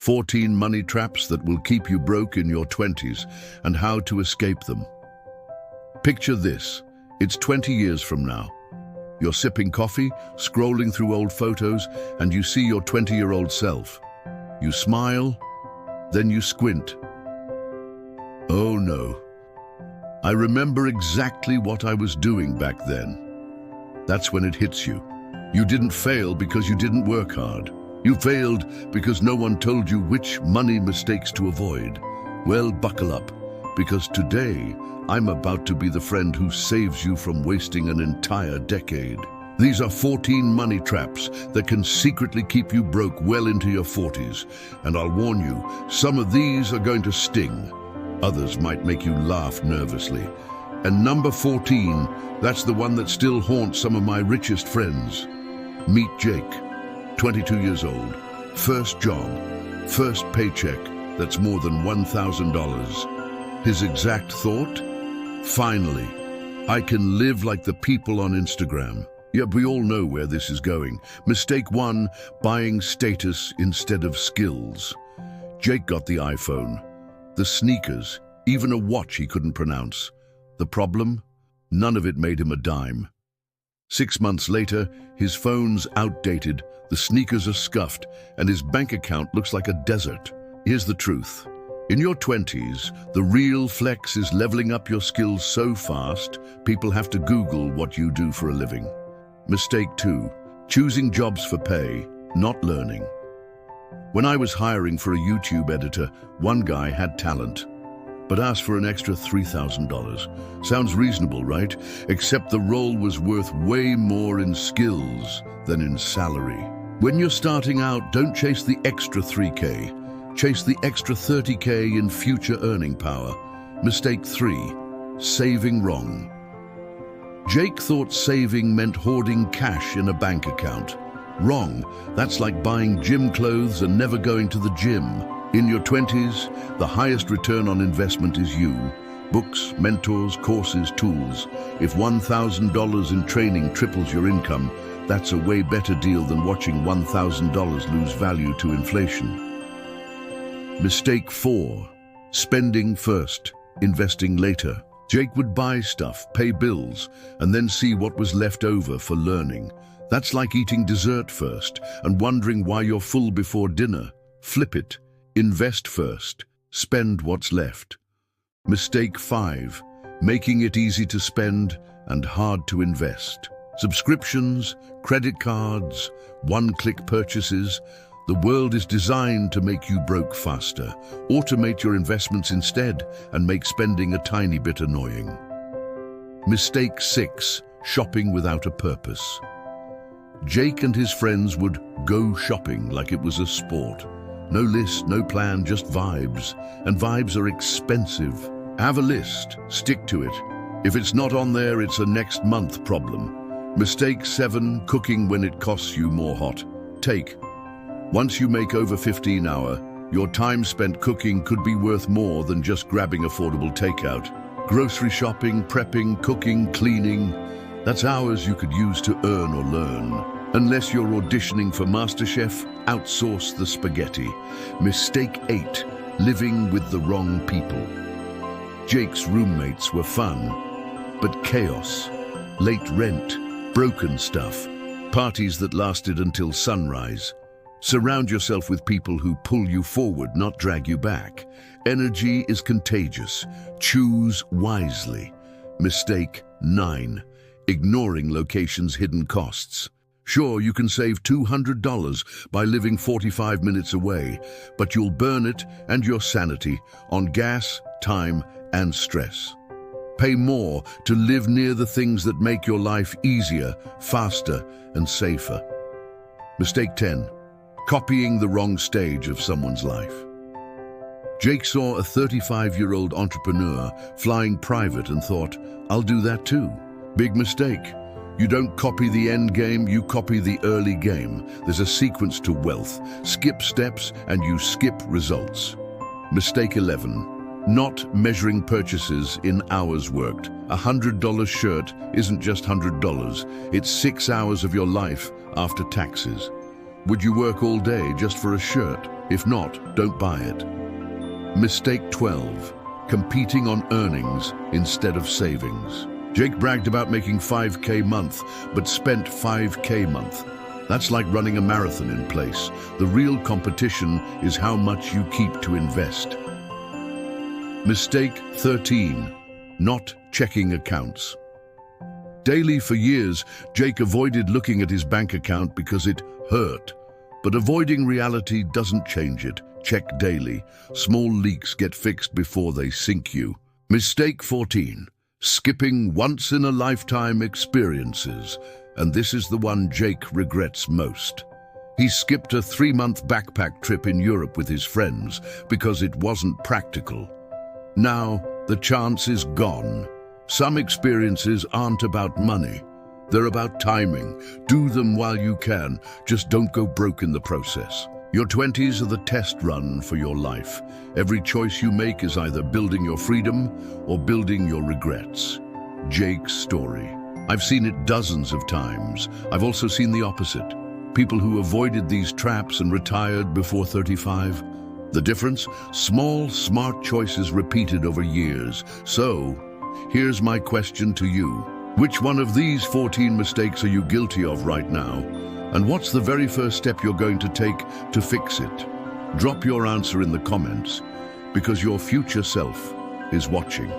14 money traps that will keep you broke in your 20s and how to escape them. Picture this. It's 20 years from now. You're sipping coffee, scrolling through old photos, and you see your 20-year-old self. You smile, then you squint. Oh no. I remember exactly what I was doing back then. That's when it hits you. You didn't fail because you didn't work hard. You failed because no one told you which money mistakes to avoid. Well, buckle up, because today I'm about to be the friend who saves you from wasting an entire decade. These are 14 money traps that can secretly keep you broke well into your 40s. And I'll warn you, some of these are going to sting. Others might make you laugh nervously. And number 14, that's the one that still haunts some of my richest friends. Meet Jake. 22 years old, first job, first paycheck that's more than $1,000. His exact thought? Finally, I can live like the people on Instagram. Yet we all know where this is going. Mistake 1, buying status instead of skills. Jake got the iPhone, the sneakers, even a watch he couldn't pronounce. The problem? None of it made him a dime. 6 months later, his phone's outdated, the sneakers are scuffed, and his bank account looks like a desert. Here's the truth. In your 20s, the real flex is leveling up your skills so fast, people have to Google what you do for a living. Mistake 2, choosing jobs for pay, not learning. When I was hiring for a YouTube editor, one guy had talent, but asked for an extra $3,000. Sounds reasonable, right? Except the role was worth way more in skills than in salary. When you're starting out, don't chase the extra 3K. Chase the extra 30K in future earning power. Mistake 3, saving wrong. Jake thought saving meant hoarding cash in a bank account. Wrong. That's like buying gym clothes and never going to the gym. In your 20s, the highest return on investment is you. Books, mentors, courses, tools. If $1,000 in training triples your income, that's a way better deal than watching $1,000 lose value to inflation. Mistake 4, spending first, investing later. Jake would buy stuff, pay bills, and then see what was left over for learning. That's like eating dessert first and wondering why you're full before dinner. Flip it. Invest first. Spend what's left. Mistake 5, making it easy to spend and hard to invest. Subscriptions, credit cards, one-click purchases. The world is designed to make you broke faster. Automate your investments instead and make spending a tiny bit annoying. Mistake 6, shopping without a purpose. Jake and his friends would go shopping like it was a sport. No list, no plan, just vibes. And vibes are expensive. Have a list, stick to it. If it's not on there, it's a next month problem. Mistake 7, cooking when it costs you more hot take. Once you make over 15 hours, your time spent cooking could be worth more than just grabbing affordable takeout. Grocery shopping, prepping, cooking, cleaning, that's hours you could use to earn or learn. Unless you're auditioning for MasterChef, outsource the spaghetti. Mistake 8, living with the wrong people. Jake's roommates were fun, but chaos. Late rent, broken stuff, parties that lasted until sunrise. Surround yourself with people who pull you forward, not drag you back. Energy is contagious. Choose wisely. Mistake 9, ignoring location's hidden costs. Sure, you can save $200 by living 45 minutes away, but you'll burn it and your sanity on gas, time, and stress. Pay more to live near the things that make your life easier, faster, and safer. Mistake 10, copying the wrong stage of someone's life. Jake saw a 35-year-old entrepreneur flying private and thought, I'll do that too. Big mistake. You don't copy the end game, you copy the early game. There's a sequence to wealth. Skip steps and you skip results. Mistake 11. Not measuring purchases in hours worked. A $100 shirt isn't just $100. It's 6 hours of your life after taxes. Would you work all day just for a shirt? If not, don't buy it. Mistake 12. Competing on earnings instead of savings. Jake bragged about making 5K month, but spent 5K month. That's like running a marathon in place. The real competition is how much you keep to invest. Mistake 13. Not checking accounts. Daily for years, Jake avoided looking at his bank account because it hurt. But avoiding reality doesn't change it. Check daily. Small leaks get fixed before they sink you. Mistake 14. Skipping once-in-a-lifetime experiences. And this is the one Jake regrets most. He skipped a 3-month backpack trip in Europe with his friends because it wasn't practical. Now, the chance is gone. Some experiences aren't about money. They're about timing. Do them while you can. Just don't go broke in the process. Your 20s are the test run for your life. Every choice you make is either building your freedom or building your regrets. Jake's story. I've seen it dozens of times. I've also seen the opposite. People who avoided these traps and retired before 35. The difference? Small, smart choices repeated over years. So, here's my question to you. Which one of these 14 mistakes are you guilty of right now? And what's the very first step you're going to take to fix it? Drop your answer in the comments, because your future self is watching.